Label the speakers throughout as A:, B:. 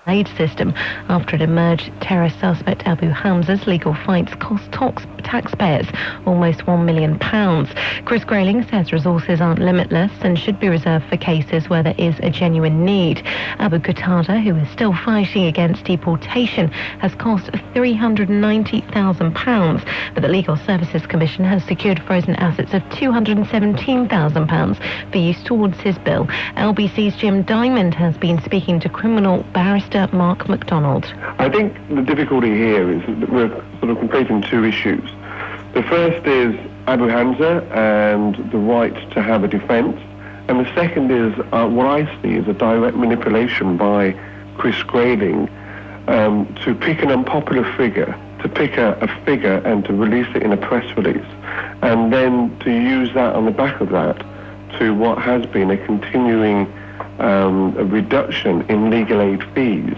A: aid system after it emerged terrorist suspect Abu Hamza's legal fights cost taxpayers almost £1 million. Chris Grayling says resources aren't limitless and should be reserved for cases where there is a genuine need. Abu Qatada, who is still fighting against deportation, has cost £390,000, but the Legal Services Commission has secured frozen assets of £217,000 for use towards his bill. LBC's Jim Diamond has been speaking to criminal barrister Mark MacDonald.
B: I think the difficulty here is that we're sort of conflating two issues. The first is Abu Hamza and the right to have a defence, and the second is what I see as a direct manipulation by Chris Grayling to pick an unpopular figure, to pick a figure and to release it in a press release, and then to use that on the back of that to what has been a continuing a reduction in legal aid fees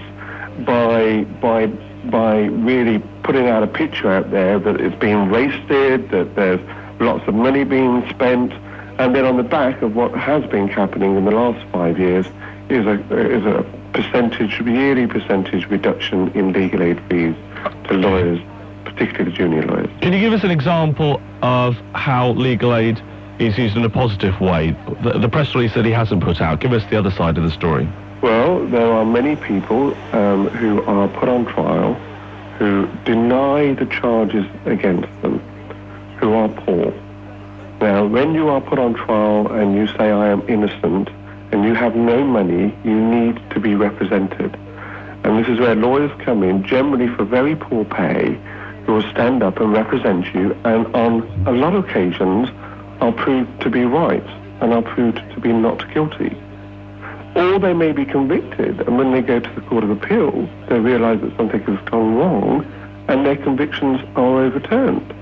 B: by really putting out a picture out there that it's being wasted, that there's lots of money being spent, and then on the back of what has been happening in the last 5 years is a yearly percentage reduction in legal aid fees to lawyers, particularly the junior lawyers.
C: Can you give us an example of how legal aid is used in a positive way? The press release that he hasn't put out. Give us the other side of the story.
B: Well, there are many people who are put on trial who deny the charges against them, who are poor. Now, when you are put on trial and you say, I am innocent, and you have no money, you need to be represented. And this is where lawyers come in, generally for very poor pay, who will stand up and represent you, and on a lot of occasions are proved to be right and are proved to be not guilty. Or they may be convicted, and when they go to the Court of Appeal, they realise that something has gone wrong, and their convictions are overturned.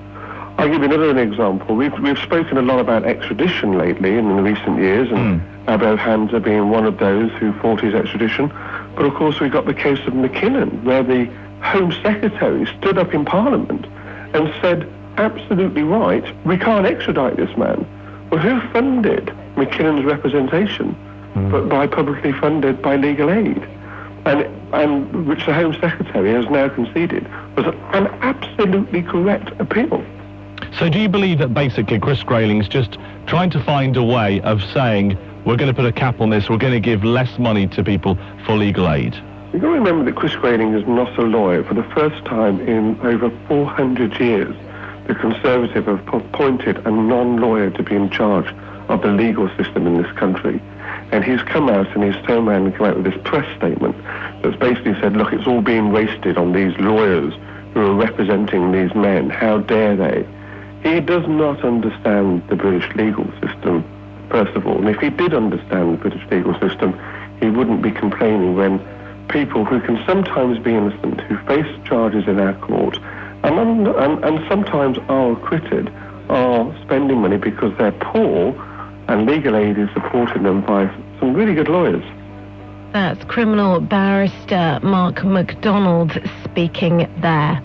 B: I'll give you another example. We've spoken a lot about extradition lately in the recent years, and Abu Hamza being one of those who fought his extradition. But of course we've got the case of McKinnon, where the Home Secretary stood up in Parliament and said, absolutely right, we can't extradite this man. Well, who funded McKinnon's representation? But by publicly funded by legal aid, and which the Home Secretary has now conceded was an absolutely correct appeal.
C: So do you believe that basically Chris Grayling's just trying to find a way of saying, we're going to put a cap on this, we're going to give less money to people for legal aid?
B: You've got to remember that Chris Grayling is not a lawyer. For the first time in over 400 years, the Conservative have appointed a non-lawyer to be in charge of the legal system in this country. And he's come out and he's turned around and come out with this press statement that's basically said, look, it's all being wasted on these lawyers who are representing these men. How dare they? He does not understand the British legal system, first of all. And if he did understand the British legal system, he wouldn't be complaining when people who can sometimes be innocent, who face charges in our court, and sometimes are acquitted, are spending money because they're poor, and legal aid is supporting them by some really good lawyers.
A: That's criminal barrister Mark MacDonald speaking there.